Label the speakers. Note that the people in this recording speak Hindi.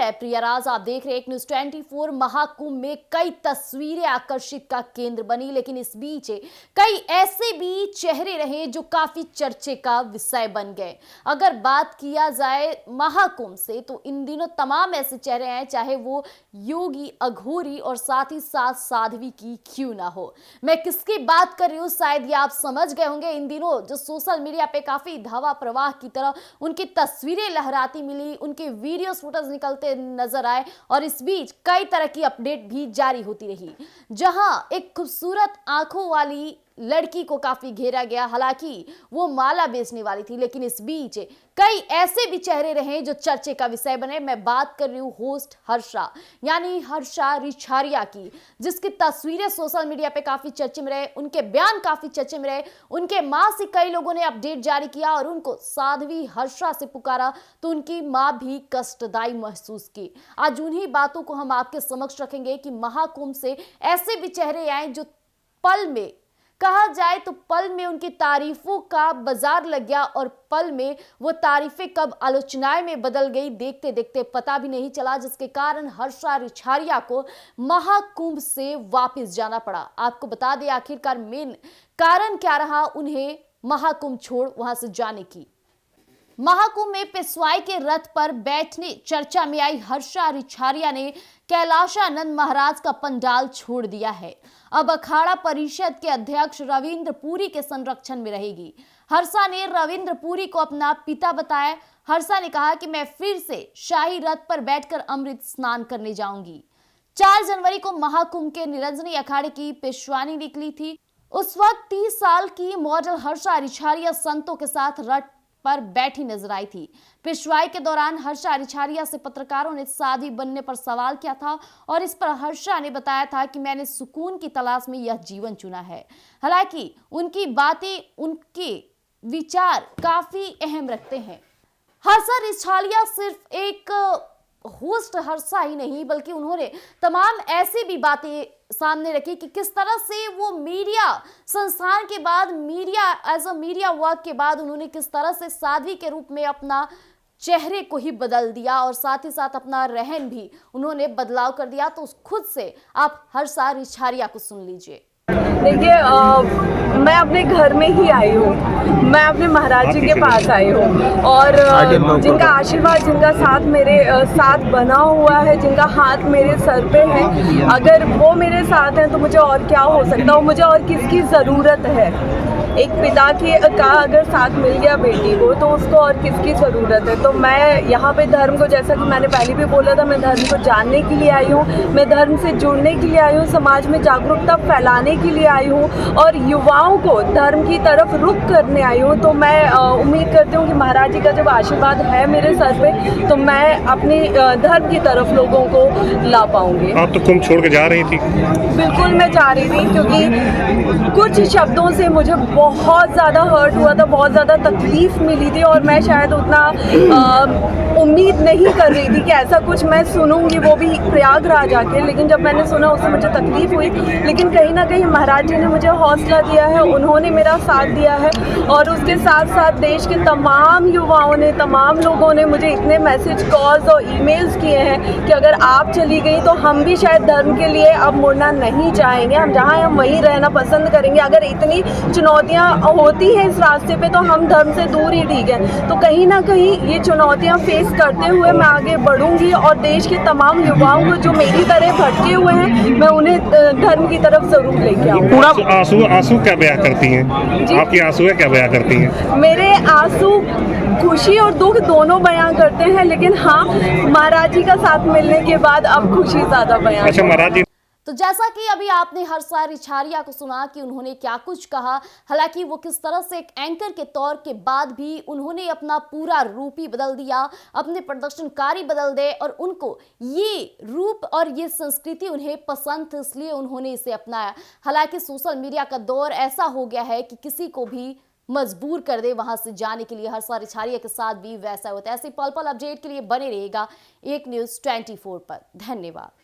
Speaker 1: मैं प्रियराज, आप देख रहे हैं एक न्यूज़ 24। महाकुंभ में कई तस्वीरें आकर्षित का केंद्र बनी, लेकिन इस बीच कई ऐसे भी चेहरे रहे जो काफी चर्चे का विषय बन गए। अगर बात किया जाए महाकुंभ से तो इन दिनों तमाम ऐसे चेहरे हैं, चाहे वो योगी, अघोरी और साथ ही साथ साध्वी की क्यों ना हो। मैं किसकी बात कर रही हूँ शायद ये आप समझ गए होंगे। इन दिनों जो सोशल मीडिया पे काफी धावा प्रवाह की तरह उनकी तस्वीरें लहराती मिली, उनके वीडियोस फुटेज निकलते नजर आए और इस बीच कई तरह की अपडेट भी जारी होती रही। जहां एक खूबसूरत आंखों वाली लड़की को काफी घेरा गया, हालांकि वो माला बेचने वाली थी, लेकिन इस बीच कई ऐसे भी चेहरे रहे जो चर्चे का विषय बने। मैं बात कर रही हूँ होस्ट हर्षा यानी हर्षा रिछारिया की, जिसकी तस्वीरें सोशल मीडिया पे काफी चर्चे में रहे, उनके बयान काफी चर्चे में रहे। उनके मां से कई लोगों ने अपडेट जारी किया और उनको साध्वी हर्षा से पुकारा तो उनकी मां भी कष्टदायी महसूस की। आज उन्हीं बातों को हम आपके समक्ष रखेंगे कि महाकुंभ से ऐसे भी चेहरे आए जो पल में, कहा जाए तो पल में उनकी तारीफों का बाजार लग गया और पल में वो तारीफें कब आलोचनाएं में बदल गई, देखते देखते पता भी नहीं चला, जिसके कारण हर्षा रिछारिया को महाकुंभ से वापस जाना पड़ा। आपको बता दें आखिरकार मेन कारण क्या रहा उन्हें महाकुंभ छोड़ वहां से जाने की। महाकुंभ में पेशवाई के रथ पर बैठने चर्चा में आई हर्षा रिछारिया ने कैलाशानंद महाराज का पंडाल छोड़ दिया है। अब अखाड़ा परिषद के अध्यक्ष रविंद्र पुरी के संरक्षण में रहेगी। हर्षा ने रविंद्र पुरी को अपना पिता बताया। हर्षा ने कहा कि मैं फिर से शाही रथ पर बैठकर अमृत स्नान करने जाऊंगी। 4 जनवरी को महाकुंभ के निरंजनी अखाड़े की पेशवानी निकली थी। उस वक्त 30 साल की मॉडल हर्षा रिछारिया संतों के साथ रथ पर बैठी नजर आई थी। पेशवाई के दौरान हर्षा रिछारिया से पत्रकारों ने साध्वी बनने पर सवाल किया था और इस पर हर्षा ने बताया था कि मैंने सुकून की तलाश में यह जीवन चुना है। हालांकि उनकी बातें, उनके विचार काफी अहम रखते हैं। हर्षा रिछारिया सिर्फ एक होस्ट हर्षा ही नहीं, बल्कि उन्होंने तमाम ऐसी भी बातें सामने रखी कि किस तरह से वो मीडिया संस्थान के बाद, media as a media work के बाद उन्होंने किस तरह से साध्वी के रूप में अपना चेहरे को ही बदल दिया और साथ ही साथ अपना रहन भी उन्होंने बदलाव कर दिया। तो खुद से आप हर्षा रिछारिया को सुन लीजिए।
Speaker 2: देखिए, मैं अपने घर में ही आई हूँ, मैं अपने महाराज जी के पास आई हूँ और जिनका आशीर्वाद, जिनका साथ मेरे साथ बना हुआ है, जिनका हाथ मेरे सर पे है, अगर वो मेरे साथ हैं तो मुझे और क्या हो सकता है, मुझे और किसकी ज़रूरत है। एक पिता का अगर साथ मिल गया बेटी को तो उसको और किसकी ज़रूरत है। तो मैं यहाँ पे धर्म को, जैसा कि मैंने पहले भी बोला था, मैं धर्म को जानने के लिए आई हूँ, मैं धर्म से जुड़ने के लिए आई हूँ, समाज में जागरूकता फैलाने के लिए आई हूँ और युवाओं को धर्म की तरफ रुख करने आई हूँ। तो मैं उम्मीद करती हूँ कि महाराज जी का जब आशीर्वाद है मेरे सर पे तो मैं अपने धर्म की तरफ लोगों को ला पाऊँगी।
Speaker 3: आप तो कुंभ छोड़ के जा रही थी?
Speaker 2: बिल्कुल मैं जा रही थी, क्योंकि कुछ शब्दों से मुझे बहुत ज़्यादा हर्ट हुआ था, बहुत ज़्यादा तकलीफ़ मिली थी और मैं शायद उतना उम्मीद नहीं कर रही थी कि ऐसा कुछ मैं सुनूंगी, वो भी प्रयागराज आके। लेकिन जब मैंने सुना उससे मुझे तकलीफ़ हुई, लेकिन कहीं ना कहीं महाराज जी ने मुझे हौसला दिया है, उन्होंने मेरा साथ दिया है और उसके साथ साथ देश के तमाम युवाओं ने, तमाम लोगों ने मुझे इतने मैसेज, कॉल्स और ईमेल्स किए हैं कि अगर आप चली गई तो हम भी शायद धर्म के लिए अब मुड़ना नहीं चाहेंगे, हम जहाँ हैं हम वहीं रहना पसंद करेंगे। अगर इतनी चुनौतियाँ होती हैं इस रास्ते पे तो हम धर्म से दूर ही ठीक है। तो कहीं ना कहीं ये चुनौतियाँ फेस करते हुए मैं आगे बढ़ूंगी और देश के तमाम युवाओं को जो मेरी तरह भटके हुए हैं, मैं उन्हें धर्म की तरफ जरूर लेके आऊँगी।
Speaker 3: आंसू क्या बयां करती हैं? आपकी आंसुएं क्या बयां करती हैं?
Speaker 2: मेरे आंसू खुशी और दुख दोनों बयां करते हैं, लेकिन हाँ, महाराज जी का साथ मिलने के बाद अब खुशी ज्यादा बयां।
Speaker 3: अच्छा, महाराज जी,
Speaker 1: तो जैसा कि अभी आपने हर्षा रिछारिया को सुना कि उन्होंने क्या कुछ कहा, हालांकि वो किस तरह से एक एंकर के तौर के बाद भी उन्होंने अपना पूरा रूप ही बदल दिया, अपने प्रदर्शनकारी बदल दे और उनको ये रूप और ये संस्कृति उन्हें पसंद थी, इसलिए उन्होंने इसे अपनाया। हालांकि सोशल मीडिया का दौर ऐसा हो गया है कि किसी को भी मजबूर कर दे वहां से जाने के लिए। हर्षा रिछारिया के साथ भी वैसा होता है। ऐसे पल पल अपडेट के लिए बने रहेगा एक न्यूज़ 24 पर। धन्यवाद।